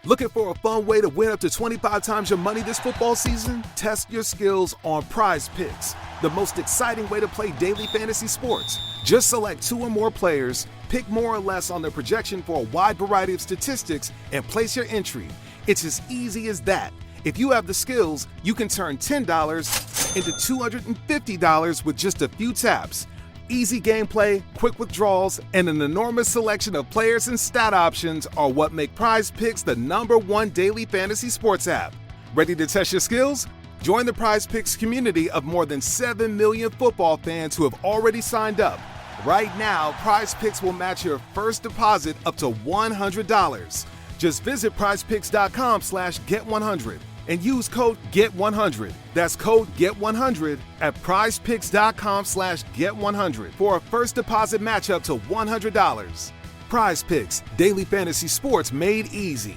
Looking for a fun way to win up to 25 times your money this football season? Test your skills on Prize Picks, the most exciting way to play daily fantasy sports. Just select 2 or more players, pick more or less on their projection for a wide variety of statistics, and place your entry. It's as easy as that. If you have the skills, you can turn $10 into $250 with just a few taps. Easy gameplay, quick withdrawals, and an enormous selection of players and stat options are what make Prize Picks the #1 daily fantasy sports app. Ready to test your skills? Join the Prize Picks community of more than 7 million football fans who have already signed up. Right now, Prize Picks will match your first deposit up to $100. Just visit prizepicks.com/get100 and use code GET100. That's code GET100 at prizepicks.com/get100 for a first deposit match up to $100. Prize Picks, daily fantasy sports made easy.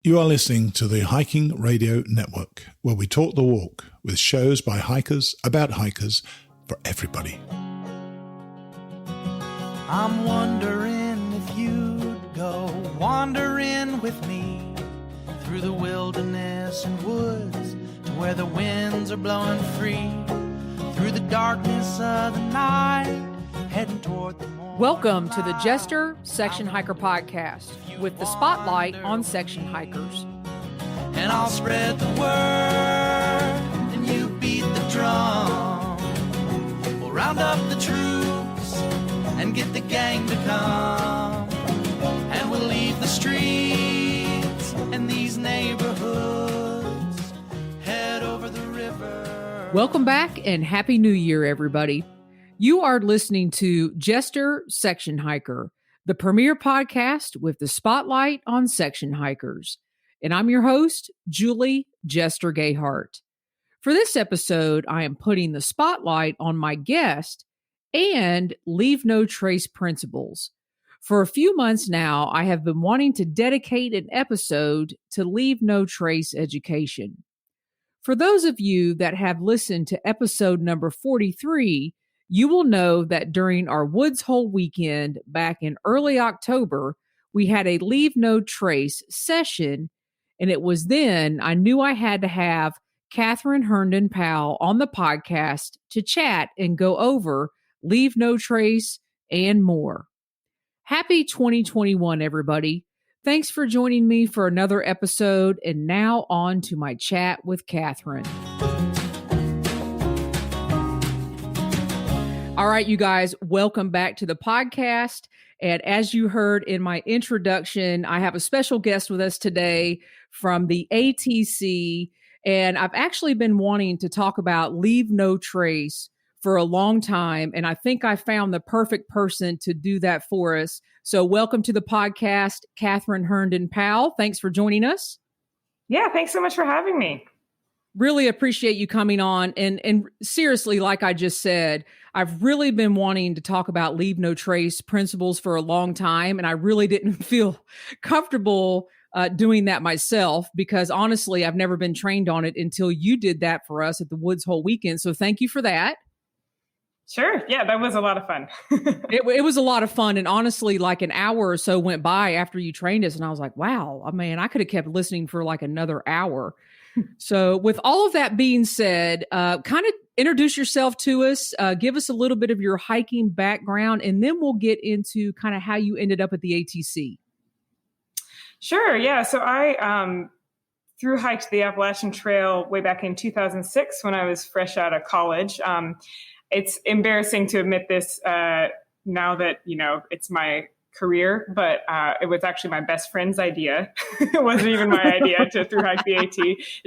You are listening to the Hiking Radio Network, where we talk the walk with shows by hikers, about hikers, for everybody. I'm wondering if you'd go wandering with me through the wilderness and woods to where the winds are blowing free, through the darkness of the night, heading toward the morning. Welcome to the Jester Section Hiker Podcast with the spotlight on section hikers. And I'll spread the word and you beat the drum. We'll round up the troops and get the gang to come, and we'll leave the streets and these neighborhoods, head over the river. Welcome back and Happy New Year, everybody. You are listening to Jester Section Hiker, the premier podcast with the spotlight on section hikers. And I'm your host, Julie Jester Gayhart. For this episode, I am putting the spotlight on my guest and Leave No Trace principles. For a few months now, I have been wanting to dedicate an episode to Leave No Trace education. For those of you that have listened to episode number 43, you will know that during our Woods Hole weekend back in early October, we had a Leave No Trace session, and it was then I knew I had to have Kathryn Herndon-Powell on the podcast to chat and go over Leave No Trace and more. Happy 2021, everybody. Thanks for joining me for another episode, and now on to my chat with Kathryn. All right, you guys, welcome back to the podcast. And as you heard in my introduction, I have a special guest with us today from the ATC, and I've actually been wanting to talk about Leave No Trace for a long time, and I think I found the perfect person to do that for us. So welcome to the podcast, Kathryn Herndon-Powell. Thanks for joining us. Yeah, thanks so much for having me. Really appreciate you coming on. And seriously, like I just said, I've really been wanting to talk about Leave No Trace principles for a long time, and I really didn't feel comfortable doing that myself because honestly, I've never been trained on it until you did that for us at the Woods Hole weekend. So thank you for that. Sure. Yeah, that was a lot of fun. It was a lot of fun. And honestly, like an hour or so went by after you trained us. And I was like, wow, I mean, I could have kept listening for like another hour. So with all of that being said, kind of introduce yourself to us, give us a little bit of your hiking background, and then we'll get into kind of how you ended up at the ATC. Sure. Yeah. So I through hiked the Appalachian Trail way back in 2006 when I was fresh out of college. It's embarrassing to admit this now that, you know, it's my career, but it was actually my best friend's idea. It wasn't even my idea to through hike the AT.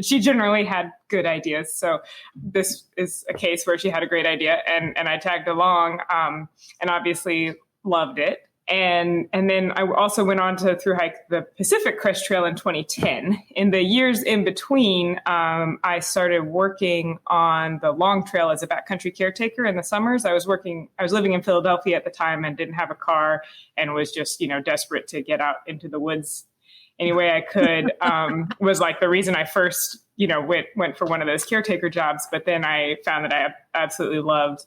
She generally had good ideas. So this is a case where she had a great idea and I tagged along and obviously loved it. And then I also went on to through hike the Pacific Crest Trail in 2010. In the years in between, I started working on the long trail as a backcountry caretaker in the summers. I was living in Philadelphia at the time and didn't have a car and was just, you know, desperate to get out into the woods any way I could. Was like the reason I first, you know, went for one of those caretaker jobs. But then I found that I absolutely loved,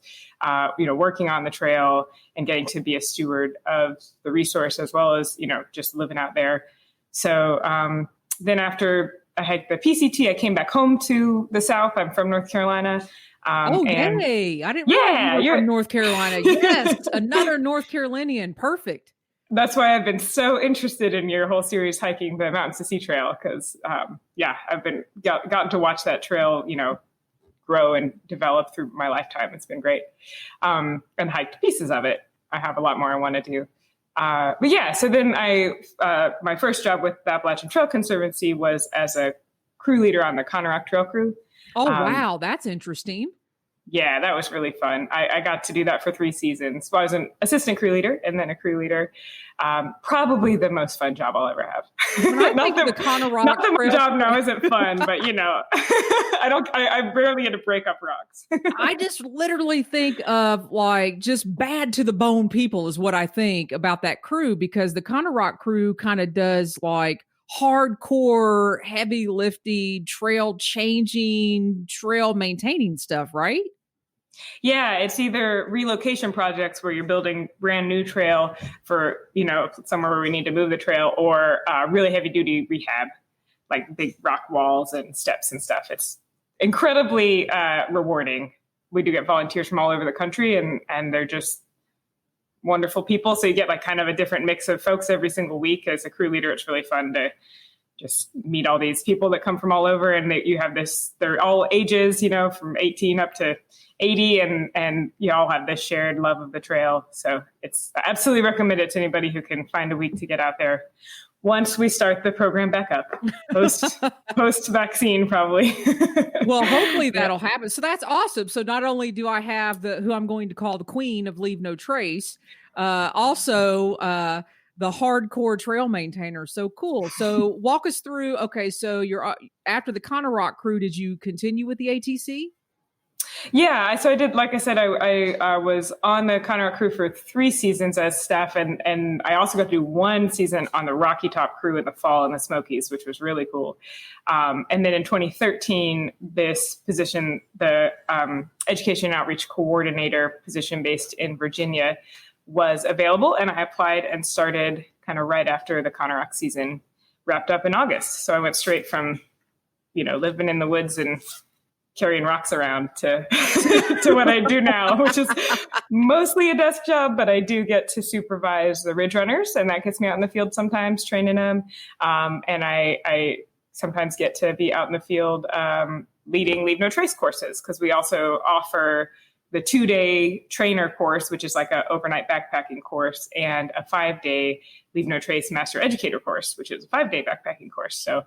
you know, working on the trail and getting to be a steward of the resource as well as, you know, just living out there. So, Then after I hiked the PCT, I came back home to the South. I'm from North Carolina. Yay. I didn't realize you were from North Carolina. Yes, another North Carolinian. Perfect. That's why I've been so interested in your whole series hiking the Mountains to Sea Trail, because I've been gotten to watch that trail, grow and develop through my lifetime. It's been great, and hiked pieces of it. I have a lot more I want to do. So then my first job with the Appalachian Trail Conservancy was as a crew leader on the Connerock Trail crew. Oh, wow. That's interesting. Yeah, that was really fun. I got to do that for 3 seasons. So I was an assistant crew leader and then a crew leader. Probably the most fun job I'll ever have. Not that my job now isn't fun, but I rarely get to break up rocks. I just literally think of like just bad to the bone people is what I think about that crew, because the Connerock crew kind of does like hardcore, heavy lifting, trail changing, trail maintaining stuff, right? Yeah, it's either relocation projects where you're building brand new trail for, somewhere where we need to move the trail, or really heavy duty rehab, like big rock walls and steps and stuff. It's incredibly rewarding. We do get volunteers from all over the country, and they're just wonderful people. So you get like kind of a different mix of folks every single week. As a crew leader, it's really fun to just meet all these people that come from all over, and you have they're all ages, from 18 up to 80, and you all have this shared love of the trail. So I absolutely recommend it to anybody who can find a week to get out there once we start the program back up, post vaccine, probably. Well, hopefully that'll happen. So that's awesome. So not only do I have who I'm going to call the queen of Leave No Trace, also the hardcore trail maintainer. So cool. So walk us through. Okay. So you're after the Connerock crew, did you continue with the ATC? Yeah, so I did. Like I said, I was on the Connerock crew for 3 seasons as staff, and I also got to do 1 season on the Rocky Top crew in the fall in the Smokies, which was really cool. And then in 2013, this position, the Education and Outreach Coordinator position based in Virginia, was available, and I applied and started kind of right after the Connerock season wrapped up in August. So I went straight from, living in the woods and carrying rocks around to what I do now, which is mostly a desk job, but I do get to supervise the ridge runners, and that gets me out in the field sometimes training them. And I sometimes get to be out in the field leading Leave No Trace courses, because we also offer the 2-day trainer course, which is like an overnight backpacking course, and a 5-day Leave No Trace Master Educator course, which is a 5-day backpacking course. So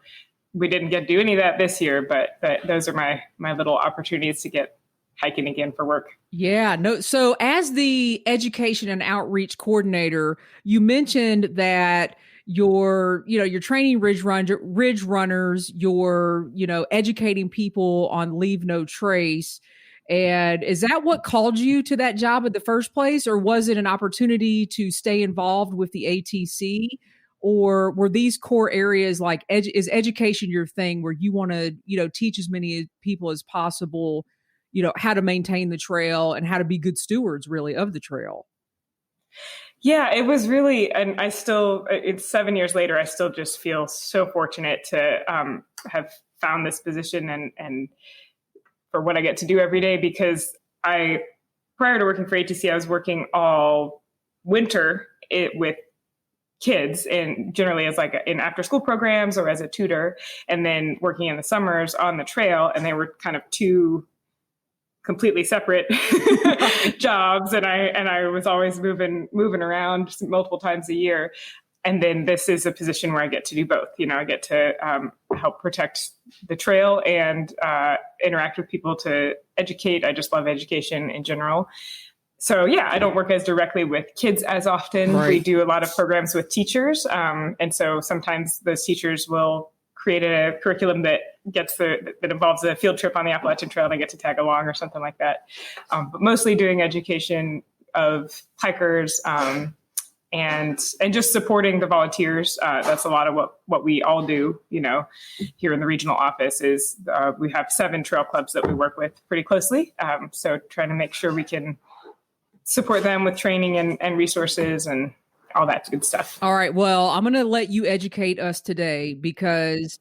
we didn't get to do any of that this year, but those are my little opportunities to get hiking again for work. Yeah, no. So as the education and outreach coordinator, you mentioned that you're training ridge runners, you're, educating people on Leave No Trace. And is that what called you to that job in the first place? Or was it an opportunity to stay involved with the ATC? Or were these core areas like is education your thing, where you want to, teach as many people as possible, how to maintain the trail and how to be good stewards really of the trail? Yeah, it was really, and it's 7 years later, I still just feel so fortunate to have found this position and for what I get to do every day, because prior to working for ATC, I was working all winter with kids, and generally as like in after school programs or as a tutor, and then working in the summers on the trail. And they were kind of 2 completely separate jobs. And I was always moving around multiple times a year. And then this is a position where I get to do both. I get to help protect the trail and interact with people to educate. I just love education in general. So yeah, I don't work as directly with kids as often. Right. We do a lot of programs with teachers. And so sometimes those teachers will create a curriculum that involves a field trip on the Appalachian Trail, and I get to tag along or something like that. But mostly doing education of hikers, and just supporting the volunteers. That's a lot of what we all do, here in the regional office is we have 7 trail clubs that we work with pretty closely. So trying to make sure we can support them with training and resources and all that good stuff. All right. Well, I'm going to let you educate us today because,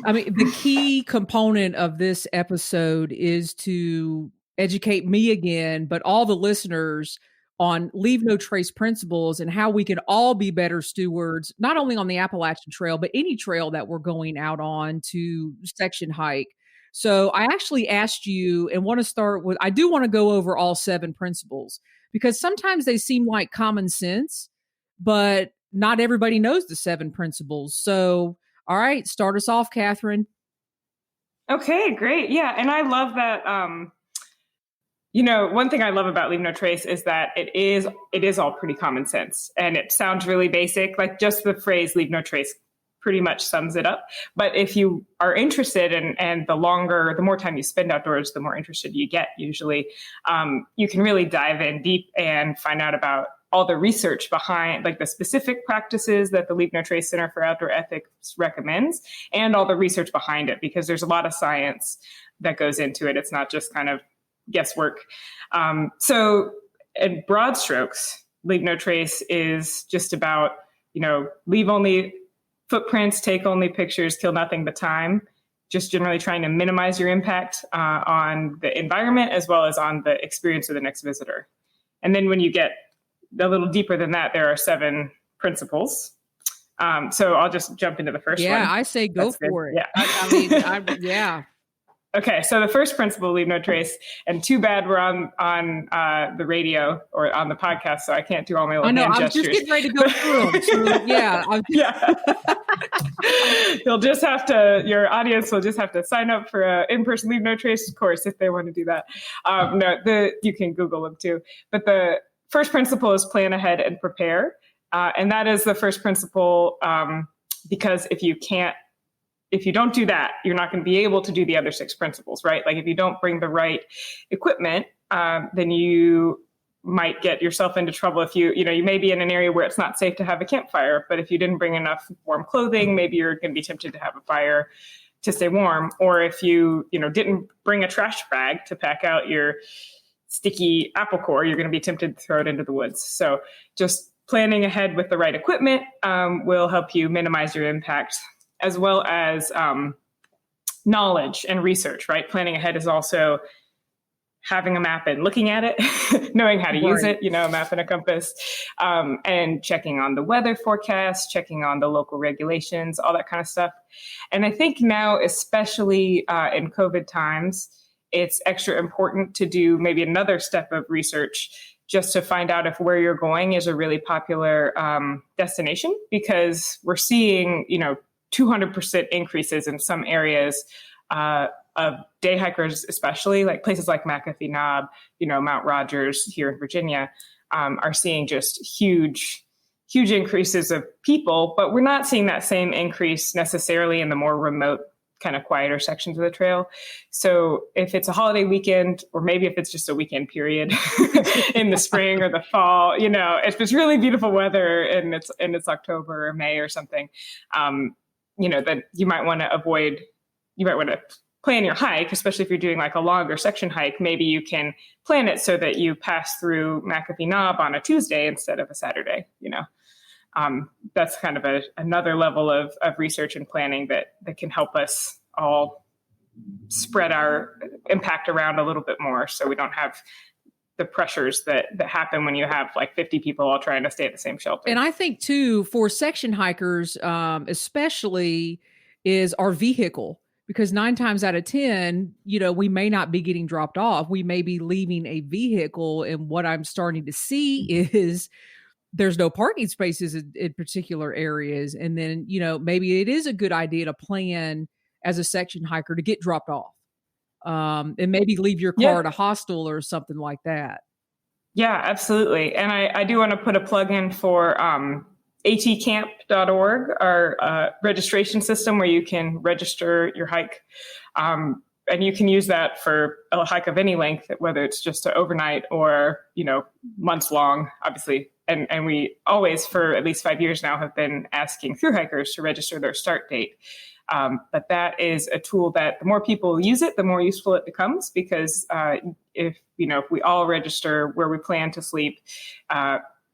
I mean, the key component of this episode is to educate me again, but all the listeners on leave no trace principles and how we can all be better stewards, not only on the Appalachian Trail, but any trail that we're going out on to section hike. So I actually asked you and want to start with, I do want to go over all 7 principles because sometimes they seem like common sense, but not everybody knows the 7 principles. So, all right, start us off, Kathryn. Okay, great. Yeah. And I love that. One thing I love about Leave No Trace is that it is all pretty common sense, and it sounds really basic. Like just the phrase "Leave No Trace" pretty much sums it up. But if you are interested, and the more time you spend outdoors, the more interested you get. Usually, you can really dive in deep and find out about all the research behind, like the specific practices that the Leave No Trace Center for Outdoor Ethics recommends, and all the research behind it, because there's a lot of science that goes into it. It's not just kind of guesswork. So in broad strokes, Leave No Trace is just about, leave only footprints, take only pictures, kill nothing but time, just generally trying to minimize your impact on the environment as well as on the experience of the next visitor. And then when you get a little deeper than that, there are 7 principles. So I'll just jump into the first one. Yeah, I say go for it. Yeah. I mean, yeah. Okay, so the first principle, leave no trace, and too bad we're on the radio or on the podcast, so I can't do all my little hand gestures. I was just getting ready to go through them. So, yeah. Yeah. Your audience will just have to sign up for an in-person Leave No Trace course if they want to do that. You can Google them too. But the first principle is plan ahead and prepare. And that is the first principle because if you don't do that, you're not going to be able to do the other 6 principles, right? Like if you don't bring the right equipment, then you might get yourself into trouble. If you may be in an area where it's not safe to have a campfire, but if you didn't bring enough warm clothing, maybe you're going to be tempted to have a fire to stay warm. Or if you didn't bring a trash bag to pack out your sticky apple core, you're going to be tempted to throw it into the woods. So just planning ahead with the right equipment will help you minimize your impact, as well as knowledge and research, right? Planning ahead is also having a map and looking at it, knowing how to use it, a map and a compass, and checking on the weather forecast, checking on the local regulations, all that kind of stuff. And I think now, especially in COVID times, it's extra important to do maybe another step of research just to find out if where you're going is a really popular destination, because we're seeing, 200% increases in some areas of day hikers, especially like places like McAfee Knob, Mount Rogers here in Virginia, are seeing just huge increases of people, but we're not seeing that same increase necessarily in the more remote, kind of quieter sections of the trail. So if it's a holiday weekend, or maybe if it's just a weekend period in the spring or the fall, if it's really beautiful weather and it's October or May or something, then you might want to plan your hike, especially if you're doing like a longer section hike. Maybe you can plan it so that you pass through McAfee Knob on a Tuesday instead of a Saturday, That's kind of another level of research and planning that can help us all spread our impact around a little bit more, so we don't have the pressures that happen when you have like 50 people all trying to stay at the same shelter. And I think too, for section hikers, especially, is our vehicle, because 9 times out of 10, we may not be getting dropped off. We may be leaving a vehicle. And what I'm starting to see is there's no parking spaces in particular areas. And then, maybe it is a good idea to plan as a section hiker to get dropped off. And maybe leave your car at a hostel or something like that. Yeah, absolutely. And I do want to put a plug in for atcamp.org, our registration system where you can register your hike. And you can use that for a hike of any length, whether it's just an overnight or, months long, obviously. And we always, for at least 5 years now, have been asking thru hikers to register their start date. But that is a tool that the more people use it, the more useful it becomes, because if we all register where we plan to sleep,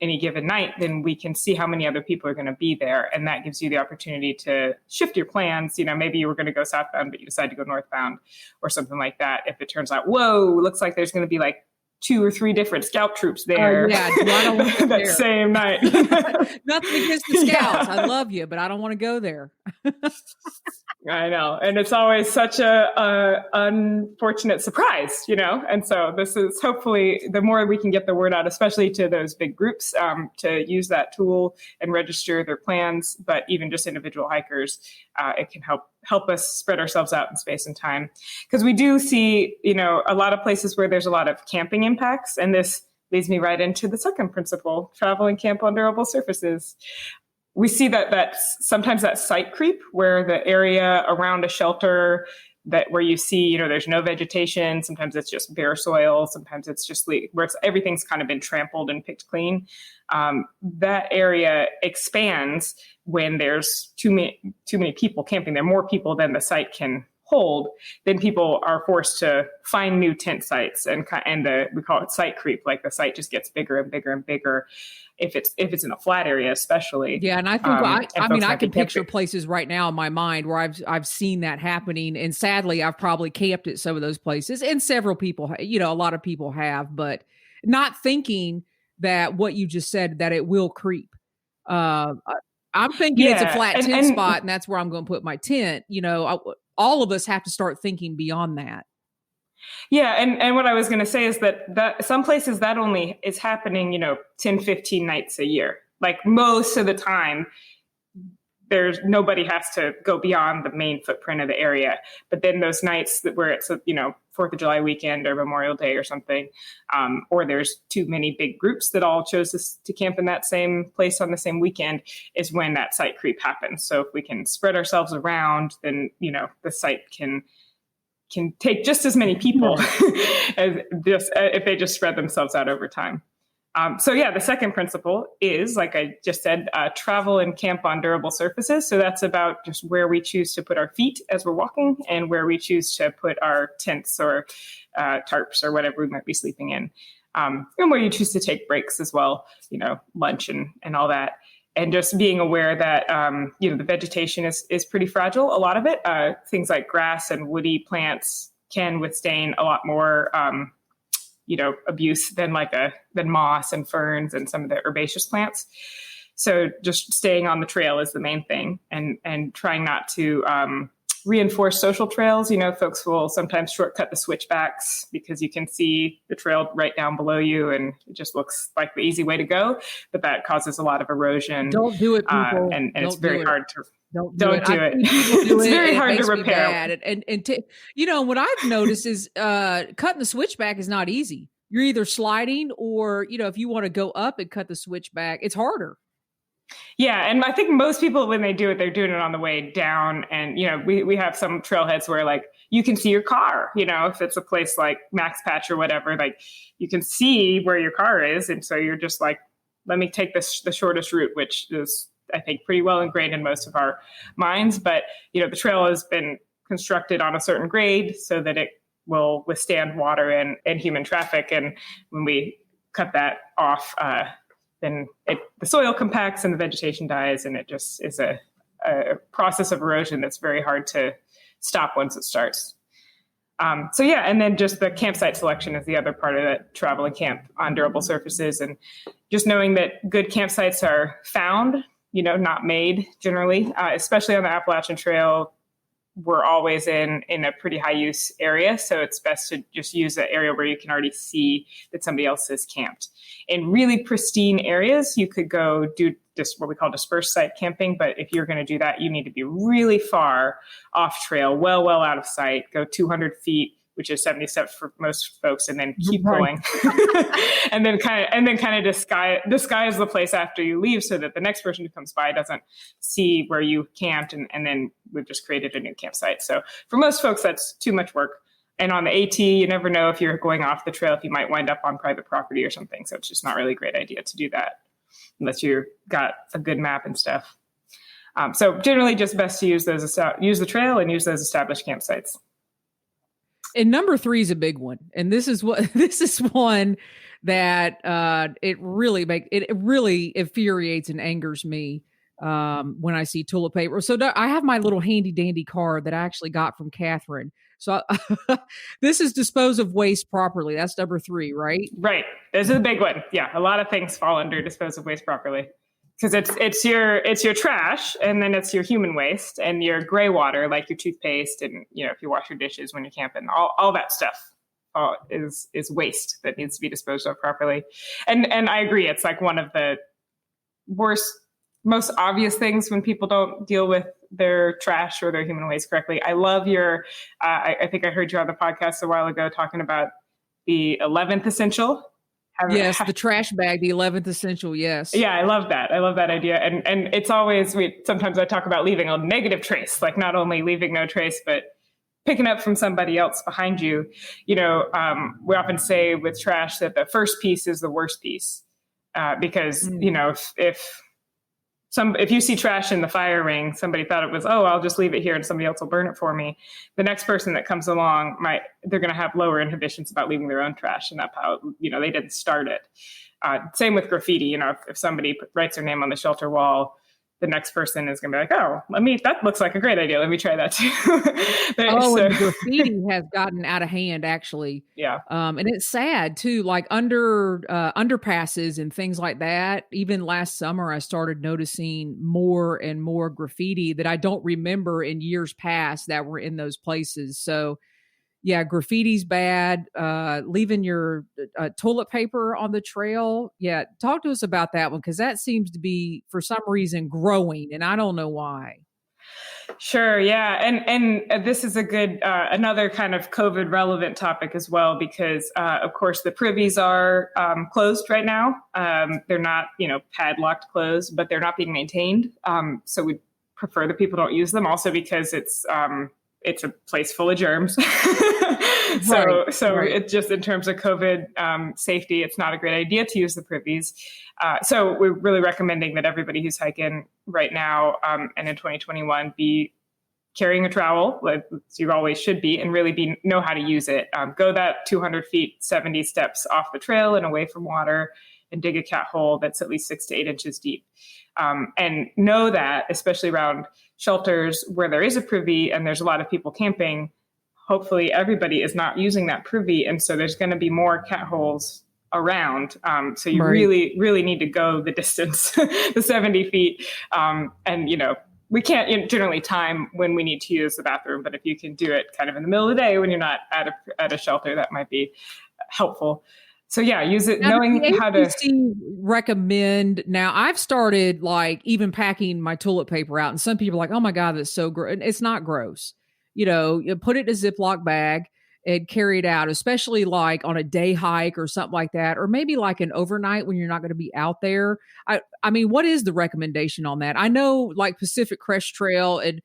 any given night, then we can see how many other people are going to be there. And that gives you the opportunity to shift your plans. Maybe you were going to go southbound, but you decide to go northbound or something like that. If it turns out, whoa, looks like there's going to be like 2 or 3 different scout troops there that same night. Nothing against the scouts. I love you, but I don't want to go there. I know. And it's always such a unfortunate surprise, and so this is hopefully the more we can get the word out, especially to those big groups, to use that tool and register their plans, but even just individual hikers, it can help us spread ourselves out in space and time. Because we do see, a lot of places where there's a lot of camping impacts. And this leads me right into the second principle, travel and camp on durable surfaces. We see that sometimes that site creep, where the area around a shelter where you see, there's no vegetation. Sometimes it's just bare soil. Sometimes it's just where everything's kind of been trampled and picked clean. That area expands when there's too many people camping there, more people than the site can hold. Then people are forced to find new tent sites, and we call it site creep. Like the site just gets bigger and bigger and bigger. If it's in a flat area, especially. Yeah. And I think, I can picture places right now in my mind where I've seen that happening. And sadly, I've probably camped at some of those places, and several people, a lot of people have, but not thinking that what you just said, that it will creep. I'm thinking it's a flat tent spot, and that's where I'm going to put my tent. All of us have to start thinking beyond that. Yeah. And what I was going to say is that some places that only is happening, 10, 15 nights a year. Like most of the time, nobody has to go beyond the main footprint of the area. But then those nights where it's, 4th of July weekend or Memorial Day or something, or there's too many big groups that all chose to camp in that same place on the same weekend, is when that site creep happens. So if we can spread ourselves around, then, the site can take just as many people as if they just spread themselves out over time. The second principle is, like I just said, travel and camp on durable surfaces. So that's about just where we choose to put our feet as we're walking, and where we choose to put our tents or tarps or whatever we might be sleeping in. And where you choose to take breaks as well, lunch and all that. And just being aware that, the vegetation is pretty fragile. A lot of it, things like grass and woody plants can withstand a lot more, abuse than moss and ferns and some of the herbaceous plants. So just staying on the trail is the main thing, and trying not to reinforce social trails. Folks will sometimes shortcut the switchbacks because you can see the trail right down below you, and it just looks like the easy way to go. But that causes a lot of erosion. Don't do it, people. And it's very hard to. Don't do it. It's very hard to repair. And what I've noticed is cutting the switchback is not easy. You're either sliding or, if you want to go up and cut the switchback, it's harder. Yeah. And I think most people, when they do it, they're doing it on the way down. And, we have some trailheads where you can see your car, if it's a place like Max Patch or whatever, you can see where your car is. And so you're just like, let me take the shortest route, which is, I think, pretty well ingrained in most of our minds. But, the trail has been constructed on a certain grade so that it will withstand water and human traffic. And when we cut that off, then the soil compacts and the vegetation dies, and it just is a process of erosion that's very hard to stop once it starts. And then just the campsite selection is the other part of that, travel and camp on durable surfaces, and just knowing that good campsites are found, not made generally, especially on the Appalachian Trail. We're always in a pretty high use area. So it's best to just use an area where you can already see that somebody else is camped. In really pristine areas, you could go do just what we call dispersed site camping. But if you're going to do that, you need to be really far off trail, well out of sight, go 200 feet, which is 70 steps for most folks, and then keep going. and then kind of disguise the place after you leave so that the next person who comes by doesn't see where you camped, and then we've just created a new campsite. So for most folks, that's too much work. And on the AT, you never know if you're going off the trail, if you might wind up on private property or something. So it's just not really a great idea to do that unless you've got a good map and stuff. So generally just best to use the trail and use those established campsites. And number 3 is a big one. And this is one that it really infuriates and angers me when I see toilet paper. So I have my little handy dandy card that I actually got from Kathryn. So this is dispose of waste properly. That's number 3, right? Right. This is a big one. Yeah. A lot of things fall under dispose of waste properly because it's your trash, and then it's your human waste and your gray water, like your toothpaste, and if you wash your dishes when you're camping, all that stuff is waste that needs to be disposed of properly. And I agree. It's like one of the worst, most obvious things when people don't deal with their trash or their human waste correctly. I love your, I think I heard you on the podcast a while ago talking about the 11th essential. Yes, the trash bag, the 11th essential. Yes. Yeah, I love that. I love that idea. And it's always, sometimes I talk about leaving a negative trace, like not only leaving no trace, but picking up from somebody else behind you. We often say with trash that the first piece is the worst piece because, if you see trash in the fire ring, somebody thought it was, I'll just leave it here and somebody else will burn it for me. The next person that comes along they're going to have lower inhibitions about leaving their own trash. And that's how, they didn't start it. Same with graffiti. If somebody writes their name on the shelter wall, the next person is going to be like, that looks like a great idea. Let me try that too. And graffiti has gotten out of hand, actually. Yeah. And it's sad too, like underpasses and things like that. Even last summer, I started noticing more and more graffiti that I don't remember in years past that were in those places. So yeah, graffiti's bad. Leaving your toilet paper on the trail. Yeah. Talk to us about that one, because that seems to be, for some reason, growing, and I don't know why. Sure. Yeah. And this is a good, another kind of COVID relevant topic as well, because, of course, the privies are closed right now. They're not, padlocked closed, but they're not being maintained. So we prefer that people don't use them, also because it's a place full of germs. So it's just in terms of COVID safety, it's not a great idea to use the privies. So we're really recommending that everybody who's hiking right now and in 2021 be carrying a trowel, like you always should be, and really know how to use it. Go that 200 feet, 70 steps off the trail and away from water, and dig a cat hole that's at least 6 to 8 inches deep. And know that, especially around shelters where there is a privy and there's a lot of people camping, hopefully everybody is not using that privy. And so there's going to be more cat holes around. So you really, really need to go the distance, the 70 feet. And, we can't generally time when we need to use the bathroom, but if you can do it kind of in the middle of the day when you're not at a shelter, that might be helpful. So yeah, use it, now, knowing how to recommend. Now I've started like even packing my toilet paper out, and some people are like, oh my God, that's so gross. It's not gross. You put it in a Ziploc bag and carry it out, especially like on a day hike or something like that, or maybe like an overnight when you're not going to be out there. I mean, what is the recommendation on that? I know like Pacific Crest Trail and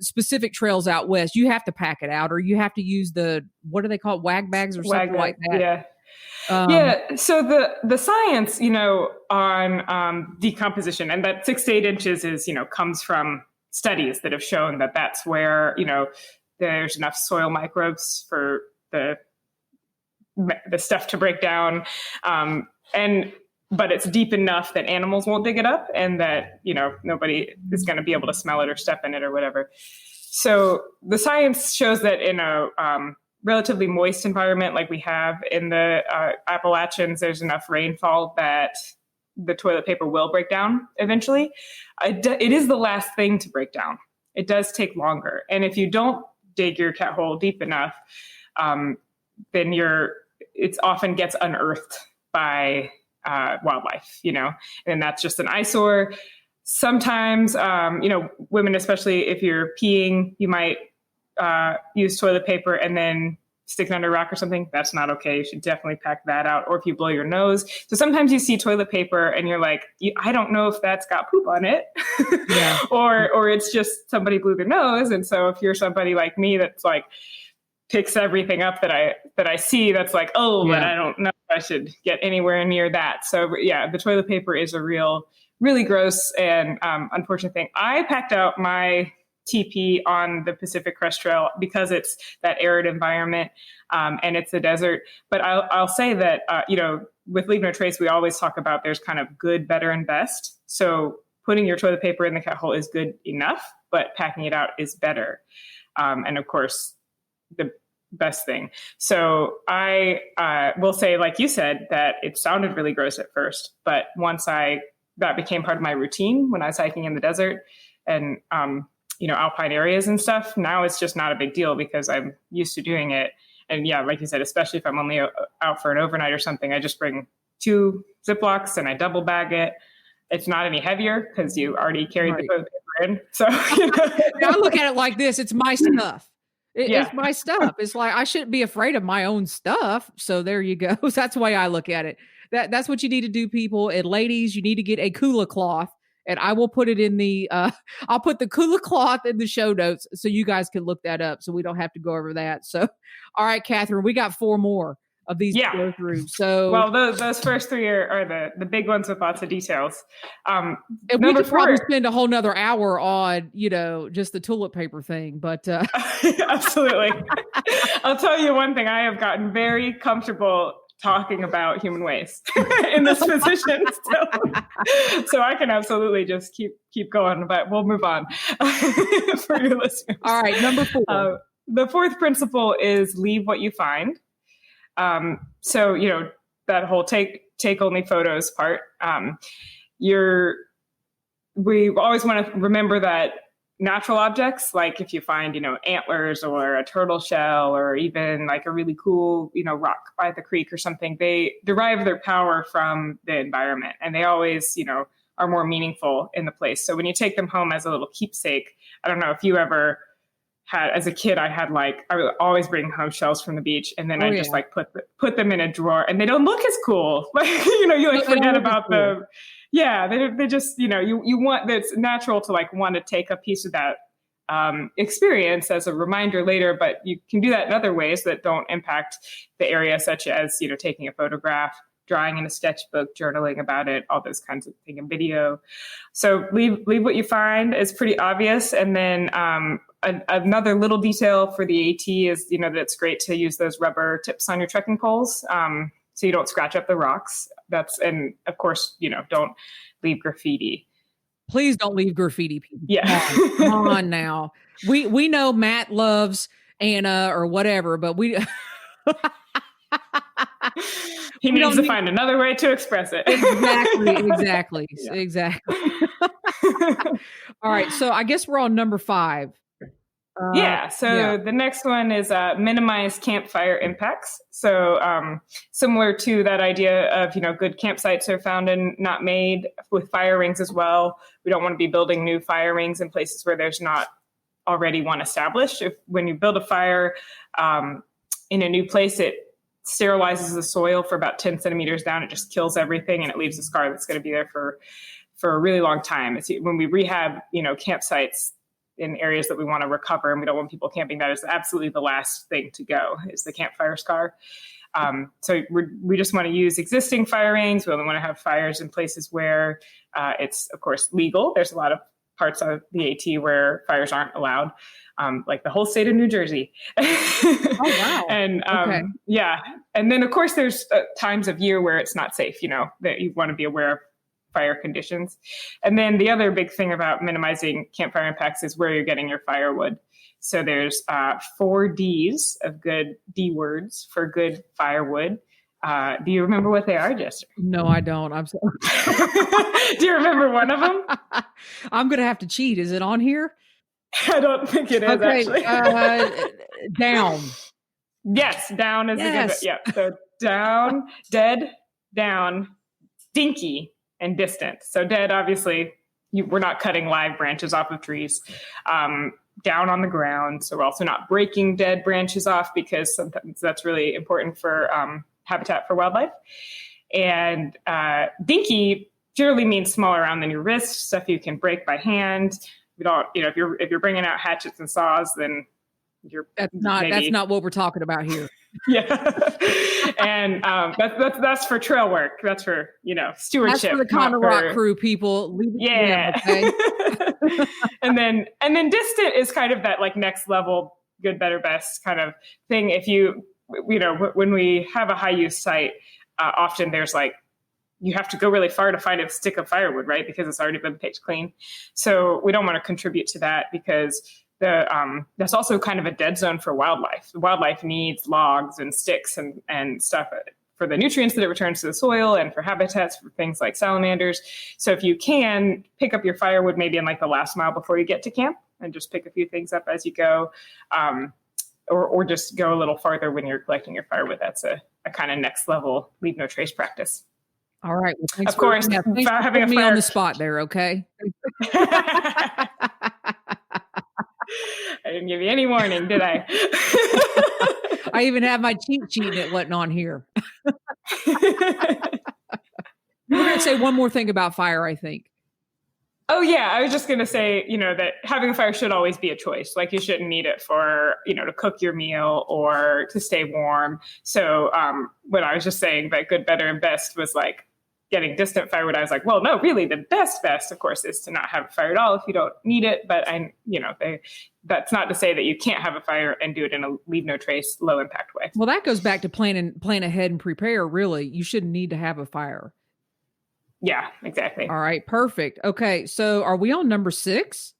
specific trails out west, you have to pack it out, or you have to use what do they call it? Wag bags or something like that. Yeah. So the science, on decomposition, and that 6 to 8 inches is, comes from studies that have shown that that's where, there's enough soil microbes for the stuff to break down. But it's deep enough that animals won't dig it up, and that, nobody is going to be able to smell it or step in it or whatever. So the science shows that in a relatively moist environment like we have in the Appalachians, there's enough rainfall that the toilet paper will break down eventually. It is the last thing to break down. It does take longer. And if you don't dig your cat hole deep enough, then it often gets unearthed by wildlife, and that's just an eyesore. Sometimes, women, especially if you're peeing, you might use toilet paper and then stick it under a rock or something. That's not okay. You should definitely pack that out. Or if you blow your nose. So sometimes you see toilet paper and you're like, I don't know if that's got poop on it. Yeah. or it's just somebody blew their nose. And so if you're somebody like me that's like picks everything up that I see, that's like, but I don't know if I should get anywhere near that. So yeah, the toilet paper is a really gross and unfortunate thing. I packed out my TP on the Pacific Crest Trail because it's that arid environment and it's the desert. But I'll say that, with Leave No Trace, we always talk about there's kind of good, better, and best. So putting your toilet paper in the cat hole is good enough, but packing it out is better. And of course, the best thing. So I will say, like you said, that it sounded really gross at first, but once that became part of my routine when I was hiking in the desert and, alpine areas and stuff, now it's just not a big deal because I'm used to doing it. And yeah, like you said, especially if I'm only out for an overnight or something, I just bring 2 Ziplocs and I double bag it. It's not any heavier because you already carried the toilet paper in. So I look at it like this. It's my stuff. It's my stuff. It's like, I shouldn't be afraid of my own stuff. So there you go. So that's the way I look at it. That's what you need to do, people. And ladies, you need to get a Kula cloth. And I will put it in I'll put the Kula cloth in the show notes so you guys can look that up so we don't have to go over that. So, all right, Kathryn, we got 4 more of these to go through. So, well, those first 3 are the big ones with lots of details. And we could probably spend a whole nother hour on, just the toilet paper thing, but absolutely. I'll tell you one thing. I have gotten very comfortable talking about human waste in this position. So I can absolutely just keep going, but we'll move on for your listeners. All right. Number 4. The 4th principle is leave what you find. So, that whole take only photos part, we always want to remember that natural objects, like if you find, antlers or a turtle shell or even like a really cool, rock by the creek or something, they derive their power from the environment and they always, are more meaningful in the place. So when you take them home as a little keepsake, I don't know if you ever had, as a kid, I would always bring home shells from the beach and then just put them in a drawer and they don't look as cool. Like, you forget about them. Yeah, they just, you want, it's natural to want to take a piece of that experience as a reminder later, but you can do that in other ways that don't impact the area, such as, taking a photograph, drawing in a sketchbook, journaling about it, all those kinds of things, and video. So leave what you find is pretty obvious. And then another little detail for the AT is, that it's great to use those rubber tips on your trekking poles. So you don't scratch up the rocks. And of course, don't leave graffiti. Please don't leave graffiti, people. Yeah. Come on now. We know Matt loves Anna or whatever, but he needs to find another way to express it. Exactly. Yeah. Exactly. All right. So I guess we're on number 5. The next one is minimize campfire impacts. So similar to that idea of, good campsites are found and not made, with fire rings as well. We don't want to be building new fire rings in places where there's not already one established. When you build a fire in a new place, it sterilizes the soil for about 10 centimeters down. It just kills everything and it leaves a scar that's going to be there for a really long time. It's when we rehab, campsites in areas that we want to recover and we don't want people camping, that is absolutely the last thing to go, is the campfire scar. So we just want to use existing fire rings. We only want to have fires in places where it's, of course, legal. There's a lot of parts of the AT where fires aren't allowed, like the whole state of New Jersey. Oh, wow. And okay. Yeah. And then, of course, there's times of year where it's not safe, that you want to be aware of fire conditions. And then the other big thing about minimizing campfire impacts is where you're getting your firewood. So there's 4 Ds of good D words for good firewood. Do you remember what they are, Jester? No, I don't. I'm sorry. Do you remember one of them? I'm going to have to cheat. Is it on here? I don't think it is, actually. Down. Yes, down is a good, yeah. So down, dead, down, dinky, and distant. So dead, obviously, we're not cutting live branches off of trees. Down on the ground. So we're also not breaking dead branches off, because sometimes that's really important for habitat for wildlife. And dinky generally means small around than your wrist, stuff you can break by hand. We don't, if you're bringing out hatchets and saws, then that's not what we're talking about here. Yeah. And that's for trail work. That's for, stewardship. That's for the Conrock crew, people. Leave it to them, okay? and then distant is kind of that next level, good, better, best kind of thing. If when we have a high use site, often there's like, you have to go really far to find a stick of firewood, right? Because it's already been picked clean. So we don't want to contribute to that because that's also kind of a dead zone for wildlife. Wildlife needs logs and sticks and stuff for the nutrients that it returns to the soil and for habitats for things like salamanders. So if you can pick up your firewood maybe in like the last mile before you get to camp and just pick a few things up as you go, or just go a little farther when you're collecting your firewood. That's a kind of next level leave no trace practice. All right. Well, thanks of course, thanks for having me on the spot there. Okay. I didn't give you any warning, did I? I even have my cheat sheet and it wasn't on here. We're going to say one more thing about fire, I think. Oh, yeah. I was just going to say, that having a fire should always be a choice. Like you shouldn't need it for, to cook your meal or to stay warm. So when I was just saying that good, better, and best was like getting distant firewood, I was like, well, no, really the best, of course, is to not have a fire at all if you don't need it. But that's not to say that you can't have a fire and do it in a leave no trace, low impact way. Well, that goes back to plan ahead and prepare. Really, you shouldn't need to have a fire. Yeah, exactly. All right, perfect. Okay, so are we on number 6?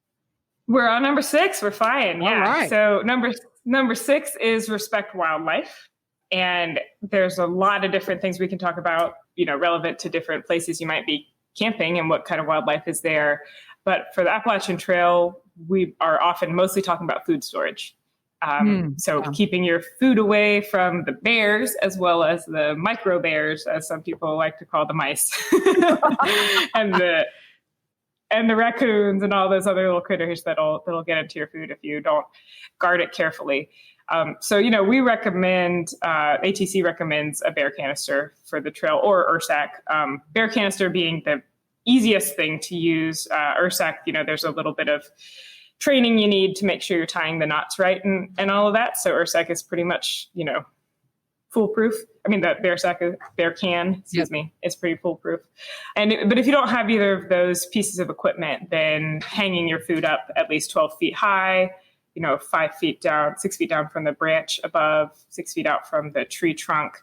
We're on number 6. We're fine. Yeah. All right. So number 6 is respect wildlife. And there's a lot of different things we can talk about, relevant to different places you might be camping and what kind of wildlife is there. But for the Appalachian Trail, we are often mostly talking about food storage. Keeping your food away from the bears as well as the micro bears, as some people like to call the mice, and the raccoons and all those other little critters that'll get into your food if you don't guard it carefully. We recommend, ATC recommends a bear canister for the trail or Ursack. Bear canister being the easiest thing to use. Ursack, there's a little bit of training you need to make sure you're tying the knots right and all of that. So Ursack is pretty much, foolproof. I mean, the bear can, is pretty foolproof. But if you don't have either of those pieces of equipment, then hanging your food up at least 12 feet high, 5 feet down, 6 feet down from the branch above, 6 feet out from the tree trunk,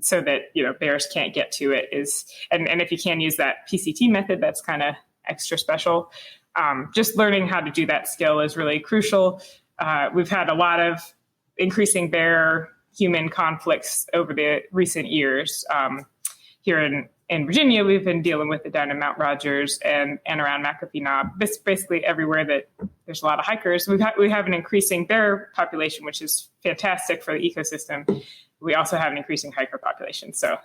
so that, bears can't get to it and if you can use that PCT method, that's kind of extra special. Just learning how to do that skill is really crucial. We've had a lot of increasing bear-human conflicts over the recent years. Here in Virginia, we've been dealing with it down in Mount Rogers and around McAfee Knob. Basically everywhere that there's a lot of hikers. We have an increasing bear population, which is fantastic for the ecosystem. We also have an increasing hiker population. So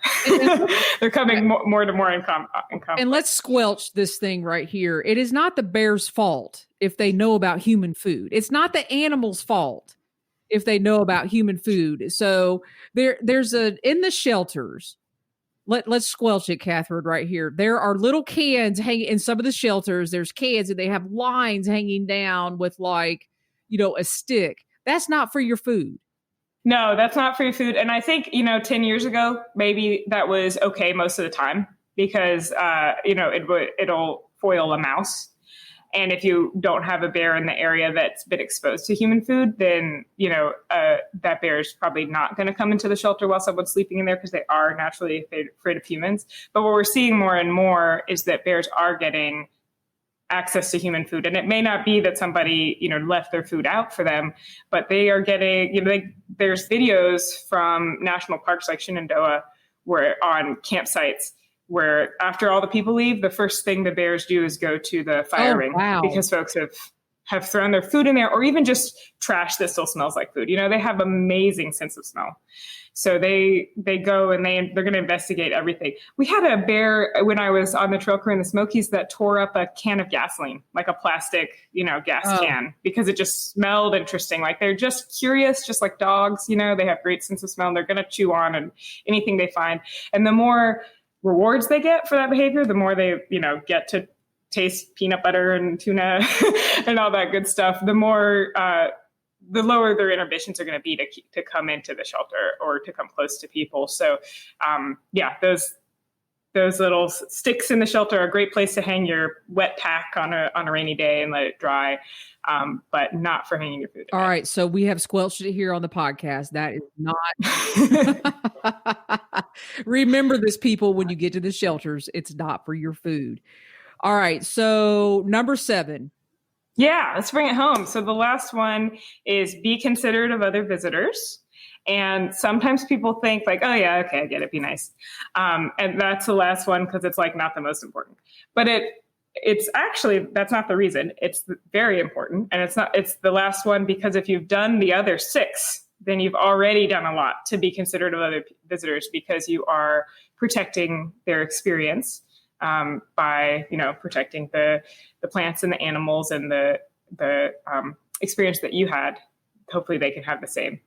they're coming more in conflict. And let's squelch this thing right here. It is not the bear's fault if they know about human food. It's not the animal's fault if they know about human food. So there's in the shelters, let's squelch it, Kathryn, right here. There are little cans hanging in some of the shelters. There's cans and they have lines hanging down with a stick. That's not for your food. No, that's not for your food. And I think, 10 years ago, maybe that was okay most of the time because, it'll foil a mouse. And if you don't have a bear in the area that's been exposed to human food, then, that bear is probably not going to come into the shelter while someone's sleeping in there because they are naturally afraid of humans. But what we're seeing more and more is that bears are getting access to human food. And it may not be that somebody, left their food out for them, but they are getting, there's videos from national parks like Shenandoah where on campsites where after all the people leave, the first thing the bears do is go to the fire ring because folks have thrown their food in there or even just trash that still smells like food. They have amazing sense of smell. So they go and they're going to investigate everything. We had a bear when I was on the trail crew in the Smokies that tore up a can of gasoline, like a plastic, gas can, because it just smelled interesting. Like they're just curious, just like dogs, they have great sense of smell and they're going to chew on and anything they find. And the more rewards they get for that behavior, the more they, get to taste peanut butter and tuna and all that good stuff, the more, the lower their inhibitions are going to be to come into the shelter or to come close to people. So, those those little sticks in the shelter are a great place to hang your wet pack on a rainy day and let it dry, but not for hanging your food. All right, so we have squelched it here on the podcast. That is not. Remember this, people, when you get to the shelters, it's not for your food. All right, so number 7. Yeah, let's bring it home. So the last one is be considerate of other visitors. And sometimes people think like, oh yeah, okay, I get it, be nice. And that's the last one because it's like not the most important. But it's actually, that's not the reason. It's very important. And it's the last one because if you've done the other 6, then you've already done a lot to be considerate of other visitors because you are protecting their experience by, protecting the plants and the animals and the experience that you had. Hopefully they can have the same.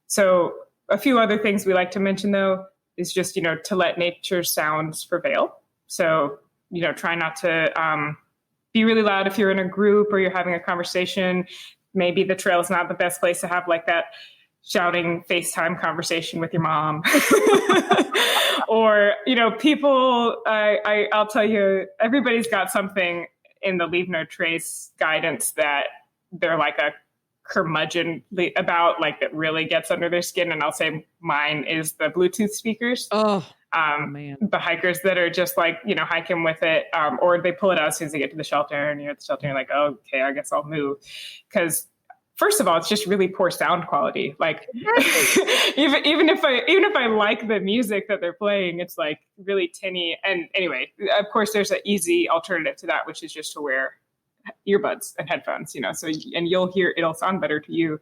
So a few other things we like to mention, though, is just, to let nature's sounds prevail. So, try not to be really loud if you're in a group or you're having a conversation. Maybe the trail is not the best place to have like that shouting FaceTime conversation with your mom. Or, people, I'll tell you, everybody's got something in the Leave No Trace guidance that they're like a curmudgeon about, like that really gets under their skin. And I'll say mine is the Bluetooth speakers. Oh man. The hikers that are just like, hiking with it, or they pull it out as soon as they get to the shelter and you're at the shelter and you're like, oh, okay, I guess I'll move. Because first of all, it's just really poor sound quality. Like even if I like the music that they're playing, it's like really tinny. And anyway, of course, there's an easy alternative to that, which is just to wear earbuds and headphones, and you'll hear, it'll sound better to you,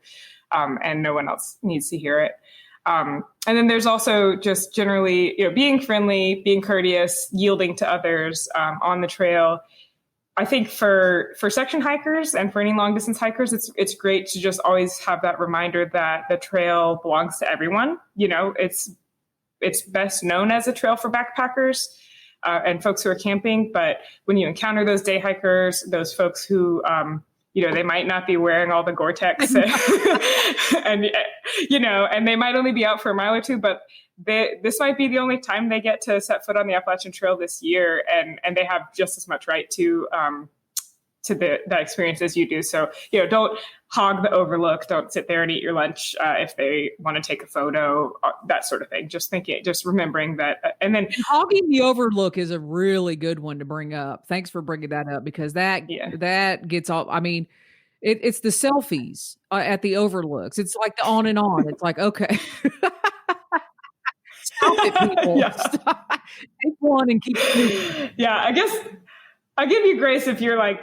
and no one else needs to hear it. And then there's also just generally, being friendly, being courteous, yielding to others on the trail. I think for section hikers and for any long distance hikers, it's great to just always have that reminder that the trail belongs to everyone. It's best known as a trail for backpackers and folks who are camping. But when you encounter those day hikers, those folks who, they might not be wearing all the Gore-Tex and they might only be out for a mile or two, but this might be the only time they get to set foot on the Appalachian Trail this year. And they have just as much right to that experience as you do. So, don't hog the overlook. Don't sit there and eat your lunch if they want to take a photo, that sort of thing. Just remembering that. And then hogging the overlook is a really good one to bring up. Thanks for bringing that up because that gets all, I mean, it's the selfies at the overlooks. It's like the on and on. It's like, okay. Stop it, people. Yeah. Stop. Take one and keep moving. Yeah, I guess I'll give you grace if you're like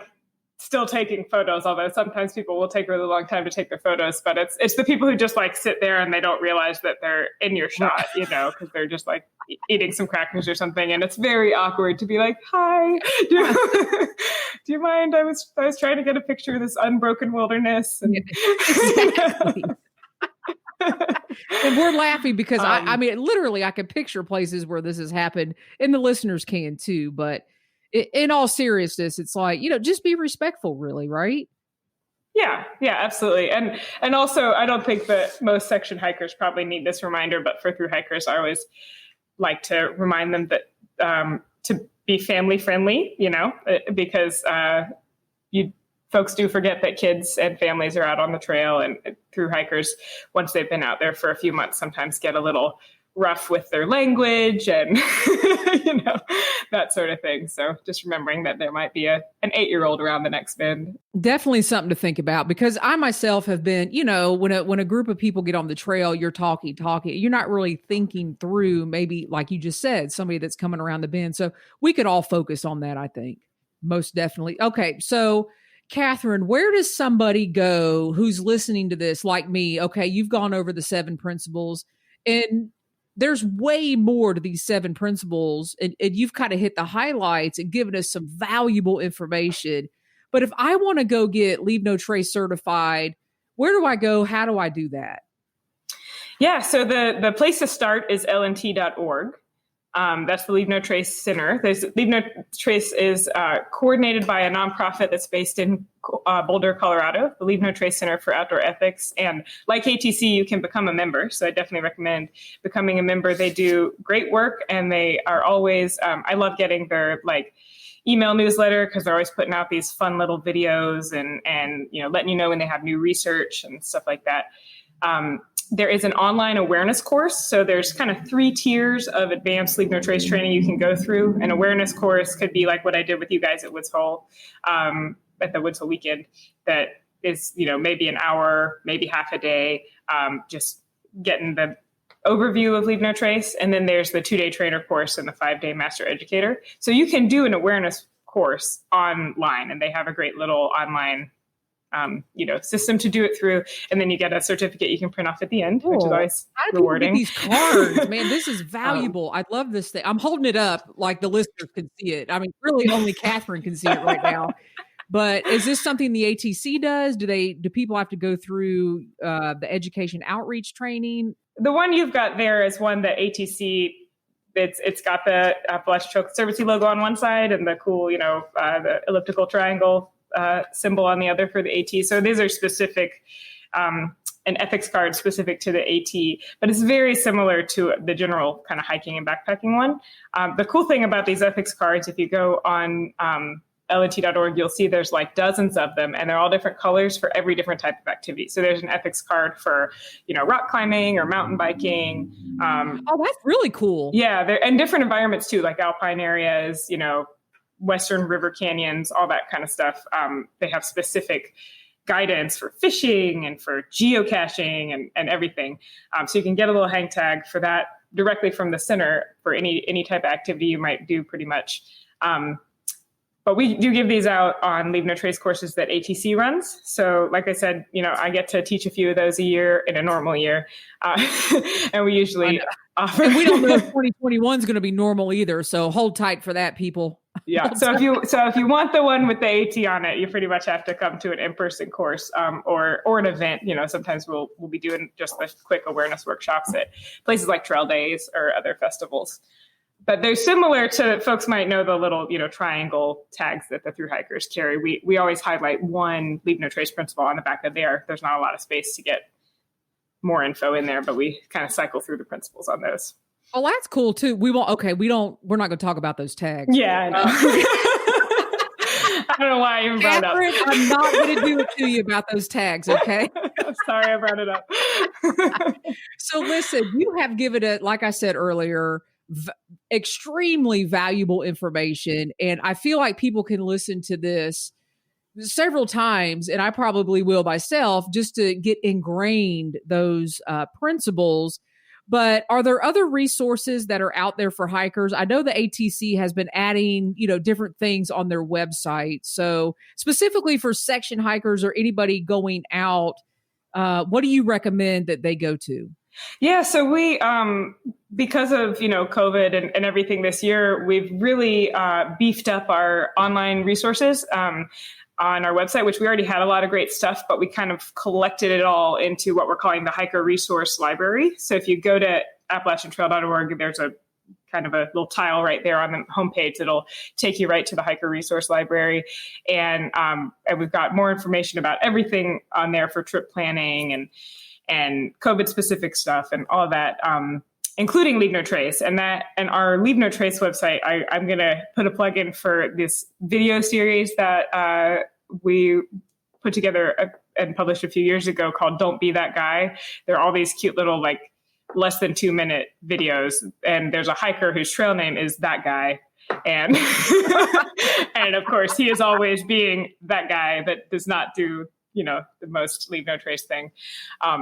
still taking photos, although sometimes people will take a really long time to take their photos, but it's the people who just like sit there and they don't realize that they're in your shot, because they're just like eating some crackers or something. And it's very awkward to be like, hi, do you mind? I was trying to get a picture of this unbroken wilderness. And, exactly. And we're laughing because I mean, literally I can picture places where this has happened and the listeners can too, but in all seriousness, it's like, just be respectful, really, right? Yeah, absolutely. And also, I don't think that most section hikers probably need this reminder, but for through hikers, I always like to remind them that to be family friendly, because folks do forget that kids and families are out on the trail, and through hikers, once they've been out there for a few months, sometimes get a little rough with their language and, that sort of thing. So just remembering that there might be an 8-year-old around the next bend. Definitely something to think about because I myself have been, when a group of people get on the trail, you're talking, you're not really thinking through maybe like you just said, somebody that's coming around the bend. So we could all focus on that, I think. Most definitely. Okay. So Kathryn, where does somebody go who's listening to this like me? Okay. You've gone over the 7 principles and there's way more to these 7 principles, and you've kind of hit the highlights and given us some valuable information. But if I want to go get Leave No Trace certified, where do I go? How do I do that? Yeah, so the place to start is lnt.org. That's the Leave No Trace Center. Leave No Trace is coordinated by a nonprofit that's based in Boulder, Colorado, the Leave No Trace Center for Outdoor Ethics. And like ATC, you can become a member. So I definitely recommend becoming a member. They do great work, and they are always, I love getting their email newsletter, because they're always putting out these fun little videos and letting you know when they have new research and stuff like that. There is an online awareness course. So there's kind of 3 tiers of advanced Leave No Trace training you can go through. An awareness course could be like what I did with you guys at Woods Hole, at the Woods Hole weekend, that is, maybe an hour, maybe half a day, just getting the overview of Leave No Trace. And then there's the 2-day trainer course and the 5-day master educator. So you can do an awareness course online, and they have a great little online system to do it through. And then you get a certificate you can print off at the end, which is always rewarding. These cards, man, this is valuable. I love this thing. I'm holding it up like the listeners can see it. I mean, really only Kathryn can see it right now. But is this something the ATC does? Do people have to go through the education outreach training? The one you've got there is one that ATC, it's got the Appalachian Trail Conservancy logo on one side and the cool, the elliptical triangle symbol on the other for the AT. So these are specific, an ethics card specific to the AT, but it's very similar to the general kind of hiking and backpacking one. The cool thing about these ethics cards, if you go on LNT.org, you'll see there's dozens of them, and they're all different colors for every different type of activity. So there's an ethics card for, rock climbing or mountain biking. Oh, that's really cool. Yeah. And different environments too, like alpine areas, Western river canyons, all that kind of stuff. They have specific guidance for fishing and for geocaching and everything. So you can get a little hang tag for that directly from the center for any type of activity you might do pretty much. But we do give these out on Leave No Trace courses that ATC runs. So like I said, I get to teach a few of those a year in a normal year. And we usually offer. And we don't know if 2021 is going to be normal either. So hold tight for that, people. Yeah. So if you want the one with the AT on it, you pretty much have to come to an in-person course or an event. Sometimes we'll be doing just the quick awareness workshops at places like Trail Days or other festivals. But they're similar to, folks might know the little, triangle tags that the thru hikers carry. We always highlight one Leave No Trace principle on the back of there. There's not a lot of space to get more info in there, but we kind of cycle through the principles on those. Oh, that's cool too. We're not going to talk about those tags. Yeah, I know. I don't know why I even brought it up. I'm not going to do it to you about those tags, okay? I'm sorry I brought it up. So listen, you have given it, like I said earlier, extremely valuable information. And I feel like people can listen to this several times, and I probably will myself, just to get ingrained those principles. But are there other resources that are out there for hikers? I know the ATC has been adding, different things on their website. So specifically for section hikers or anybody going out, what do you recommend that they go to? Yeah, so we, because of, COVID and everything this year, we've really beefed up our online resources on our website, which we already had a lot of great stuff, but we kind of collected it all into what we're calling the Hiker Resource Library. So if you go to AppalachianTrail.org, there's a kind of a little tile right there on the homepage that'll take you right to the Hiker Resource Library. And we've got more information about everything on there for trip planning and COVID specific stuff and all of that, including Leave No Trace. And our Leave No Trace website, I'm going to put a plug in for this video series that we put together and published a few years ago called Don't Be That Guy. There are all these cute little less than 2-minute videos. And there's a hiker whose trail name is That Guy. And and of course, he is always being that guy that does not do the most Leave No Trace thing.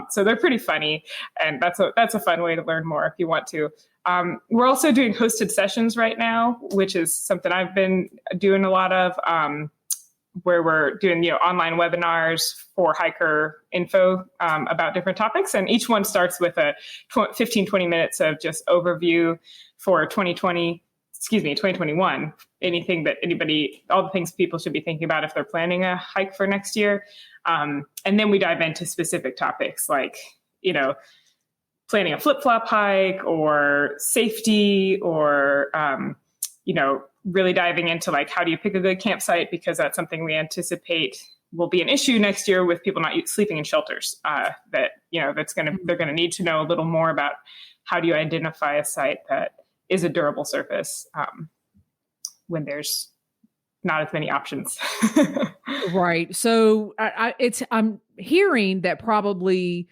So they're pretty funny, and that's a fun way to learn more if you want to. We're also doing hosted sessions right now, which is something I've been doing a lot of, where we're doing online webinars for hiker info about different topics. And each one starts with a 15-20 minutes of just overview for 2021, all the things people should be thinking about if they're planning a hike for next year. And then we dive into specific topics like, planning a flip-flop hike or safety or, really diving into like, how do you pick a good campsite? Because that's something we anticipate will be an issue next year with people not sleeping in shelters, they're going to need to know a little more about how do you identify a site that is a durable surface when there's not as many options. Right. So I'm hearing that probably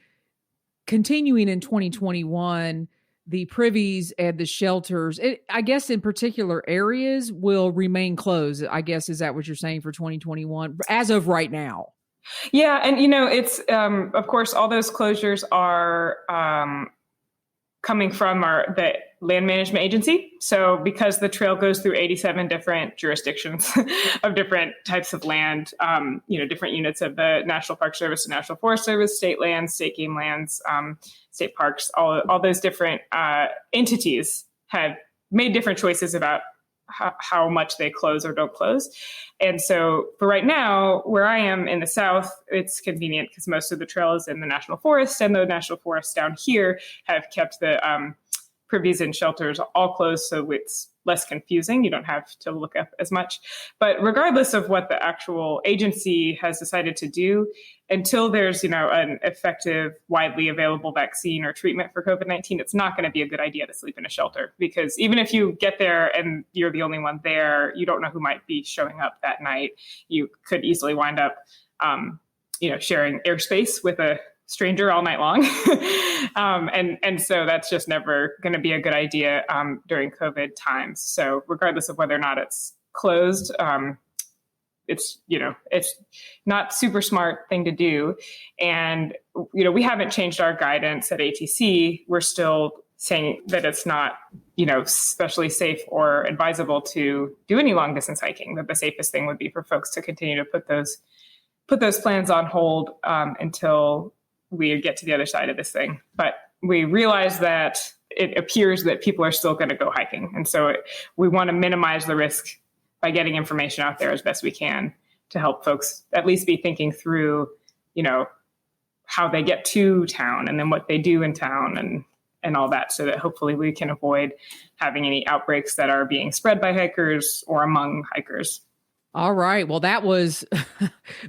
continuing in 2021, the privies and the shelters, I guess in particular areas, will remain closed. I guess, is that what you're saying for 2021 as of right now? Yeah. And, it's, of course, all those closures are coming from the land management agency. So because the trail goes through 87 different jurisdictions of different types of land, different units of the National Park Service, the National Forest Service, state lands, state game lands, state parks, all those different entities have made different choices about how much they close or don't close. And so for right now, where I am in the South, it's convenient because most of the trail is in the National Forest, and the National Forests down here have kept the privies and shelters all closed, so it's less confusing. You don't have to look up as much. But regardless of what the actual agency has decided to do, until there's an effective, widely available vaccine or treatment for COVID-19, it's not going to be a good idea to sleep in a shelter, because even if you get there and you're the only one there, you don't know who might be showing up that night. You could easily wind up, sharing airspace with a stranger all night long. And so that's just never going to be a good idea during COVID times. So regardless of whether or not it's closed, it's not super smart thing to do. And, we haven't changed our guidance at ATC. We're still saying that it's not, especially safe or advisable to do any long distance hiking, that the safest thing would be for folks to continue to put those plans on hold until we get to the other side of this thing. But we realize that it appears that people are still going to go hiking. And so we want to minimize the risk by getting information out there as best we can to help folks at least be thinking through, how they get to town and then what they do in town and all that, so that hopefully we can avoid having any outbreaks that are being spread by hikers or among hikers. All right. Well, that was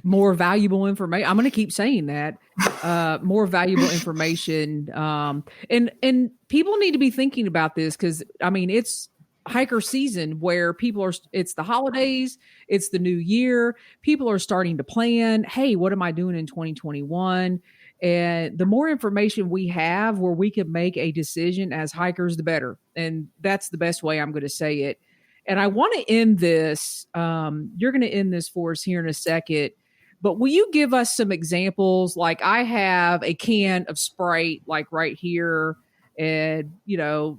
more valuable information. I'm going to keep saying that. More valuable information. And people need to be thinking about this because, it's hiker season where it's the holidays, it's the new year. People are starting to plan, hey, what am I doing in 2021? And the more information we have where we can make a decision as hikers, the better. And that's the best way I'm going to say it. And I want to end this. You're going to end this for us here in a second. But will you give us some examples? Like I have a can of Sprite, like right here, and,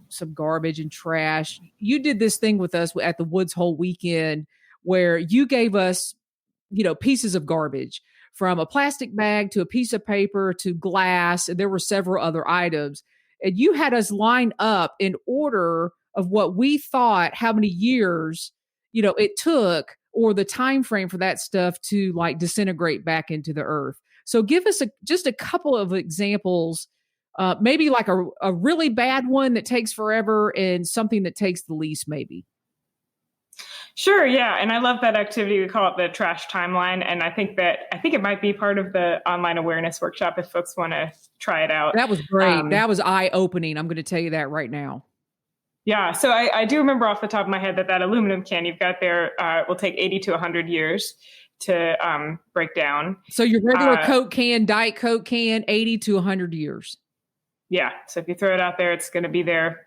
some garbage and trash. You did this thing with us at the Woods Hole weekend where you gave us, pieces of garbage, from a plastic bag to a piece of paper to glass. And there were several other items. And you had us line up in order of what we thought, how many years, it took, or the time frame for that stuff to like disintegrate back into the earth. So give us just a couple of examples, maybe like a really bad one that takes forever and something that takes the least, maybe. Sure. Yeah. And I love that activity. We call it the trash timeline. And I think it might be part of the online awareness workshop if folks want to try it out. That was great. That was eye-opening. I'm going to tell you that right now. Yeah. So I do remember off the top of my head that aluminum can you've got there will take 80 to 100 years to break down. So your regular Coke can, Diet Coke can, 80 to 100 years. Yeah. So if you throw it out there, it's going to be there,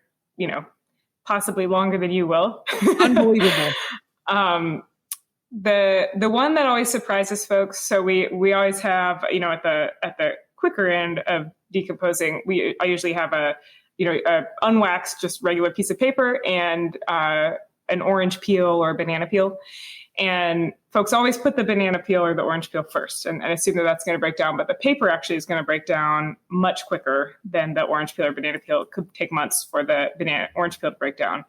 possibly longer than you will. Unbelievable. The one that always surprises folks. So we always have, at the quicker end of decomposing, I usually have a unwaxed, just regular piece of paper and an orange peel or a banana peel. And folks always put the banana peel or the orange peel first and assume that that's going to break down. But the paper actually is going to break down much quicker than the orange peel or banana peel. It could take months for the orange peel to break down.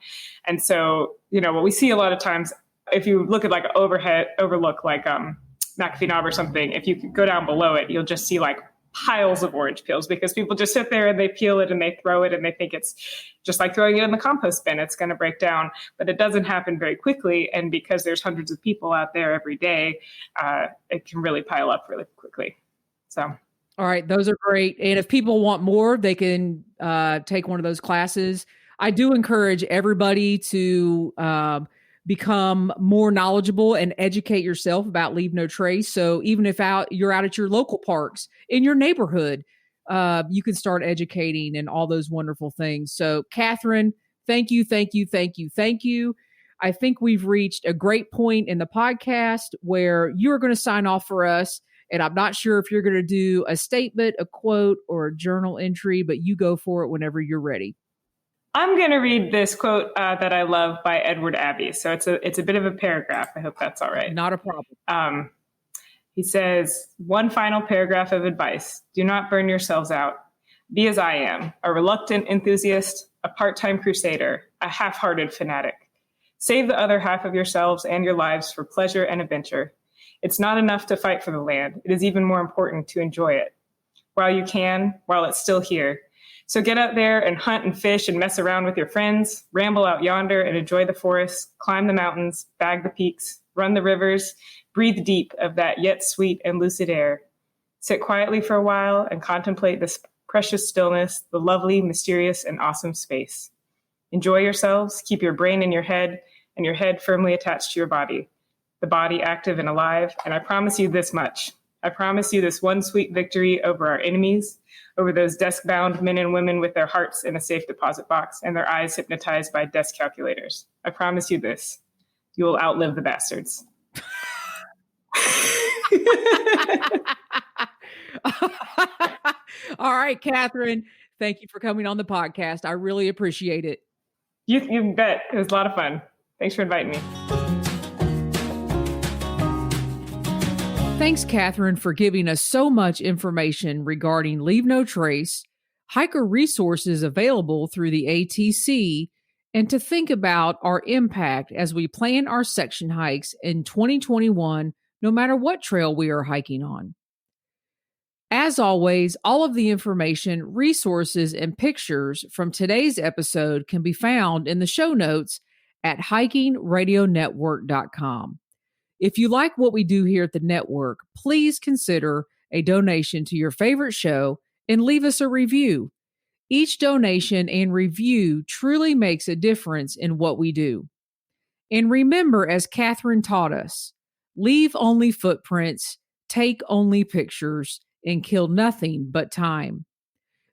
And so, what we see a lot of times, if you look at like overlook like McAfee Knob or something, if you go down below it, you'll just see like piles of orange peels, because people just sit there and they peel it and they throw it and they think it's just like throwing it in the compost bin. It's going to break down, but it doesn't happen very quickly. And because there's hundreds of people out there every day, it can really pile up really quickly. So. All right. Those are great. And if people want more, they can take one of those classes. I do encourage everybody to become more knowledgeable and educate yourself about Leave No Trace. So even if you're out at your local parks in your neighborhood, you can start educating and all those wonderful things. So Kathryn, thank you. I think we've reached a great point in the podcast where you're going to sign off for us. And I'm not sure if you're going to do a statement, a quote, or a journal entry, but you go for it whenever you're ready. I'm going to read this quote that I love by Edward Abbey. So it's a bit of a paragraph. I hope that's all right. Not a problem. He says, one final paragraph of advice. Do not burn yourselves out. Be as I am, a reluctant enthusiast, a part-time crusader, a half-hearted fanatic. Save the other half of yourselves and your lives for pleasure and adventure. It's not enough to fight for the land. It is even more important to enjoy it while you can, while it's still here. So get out there and hunt and fish and mess around with your friends, ramble out yonder and enjoy the forest, climb the mountains, bag the peaks, run the rivers, breathe deep of that yet sweet and lucid air. Sit quietly for a while and contemplate this precious stillness, the lovely, mysterious, and awesome space. Enjoy yourselves, keep your brain in your head and your head firmly attached to your body, the body active and alive. And I promise you this much. I promise you this one sweet victory over our enemies, over those desk-bound men and women with their hearts in a safe deposit box and their eyes hypnotized by desk calculators. I promise you this. You will outlive the bastards. All right, Kathryn, thank you for coming on the podcast. I really appreciate it. You bet. It was a lot of fun. Thanks for inviting me. Thanks, Kathryn, for giving us so much information regarding Leave No Trace, hiker resources available through the ATC, and to think about our impact as we plan our section hikes in 2021, no matter what trail we are hiking on. As always, all of the information, resources, and pictures from today's episode can be found in the show notes at hikingradionetwork.com. If you like what we do here at the network, please consider a donation to your favorite show and leave us a review. Each donation and review truly makes a difference in what we do. And remember, as Kathryn taught us, leave only footprints, take only pictures, and kill nothing but time.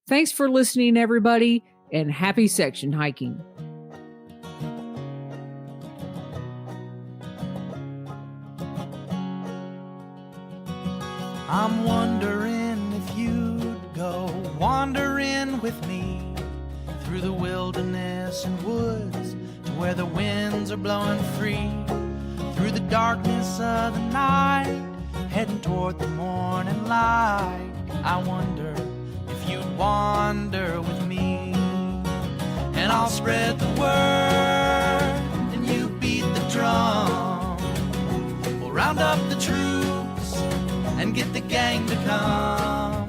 Thanks for listening, everybody, and happy section hiking. I'm wondering if you'd go wandering with me through the wilderness and woods to where the winds are blowing free, through the darkness of the night, heading toward the morning light. I wonder if you'd wander with me, and I'll spread the word and you beat the drum. We'll round up the troops and get the gang to come,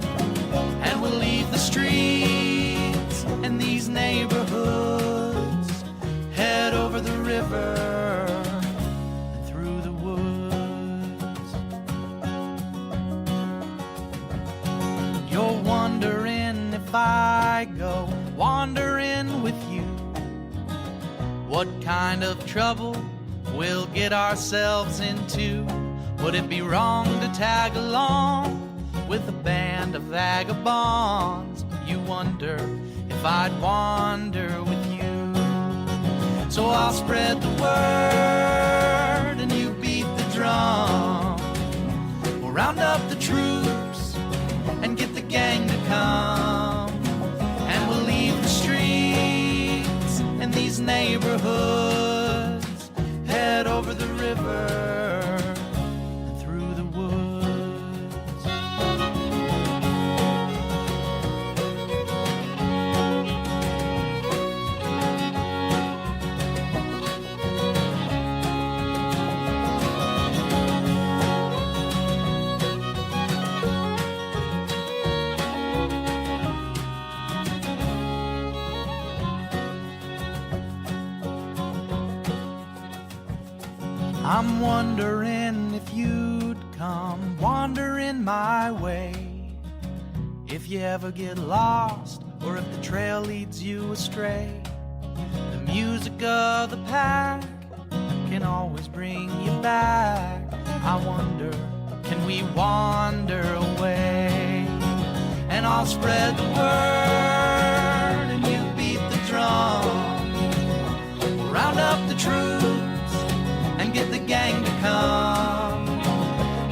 and we'll leave the streets and these neighborhoods, head over the river and through the woods. You're wondering if I go wandering with you, what kind of trouble we'll get ourselves into. Would it be wrong to tag along with a band of vagabonds? You wonder if I'd wander with you. So I'll spread the word and you beat the drum. We'll round up the troops and get the gang to come, and we'll leave the streets and these neighborhoods, head over the river. I'm wondering if you'd come wandering my way. If you ever get lost, or if the trail leads you astray, the music of the pack can always bring you back. I wonder, can we wander away? And I'll spread the word, and you beat the drum. Round up the troops, and get the gang to come.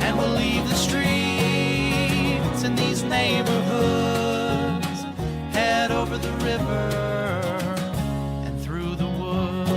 And we'll leave the streets in these neighborhoods, head over the river and through the woods.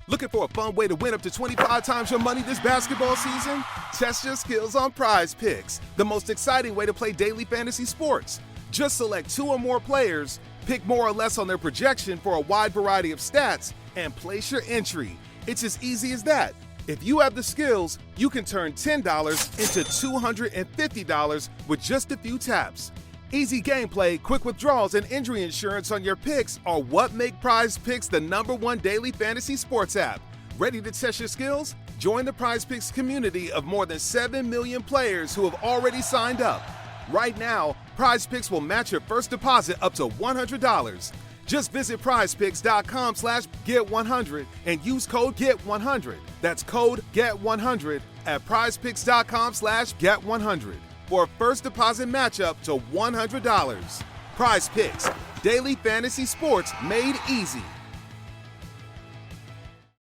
Looking for a fun way to win up to 25 times your money this basketball season? Test your skills on Prize Picks, the most exciting way to play daily fantasy sports. Just select 2 or more players, pick more or less on their projection for a wide variety of stats, and place your entry. It's as easy as that. If you have the skills, you can turn $10 into $250 with just a few taps. Easy gameplay, quick withdrawals, and injury insurance on your picks are what make Prize Picks the #1 daily fantasy sports app. Ready to test your skills? Join the Prize Picks community of more than 7 million players who have already signed up. Right now, Prize Picks will match your first deposit up to $100. Just visit prizepicks.com/get100 and use code GET100. That's code GET100 at prizepicks.com/get100 for a first deposit matchup to $100. Prize Picks, daily fantasy sports made easy.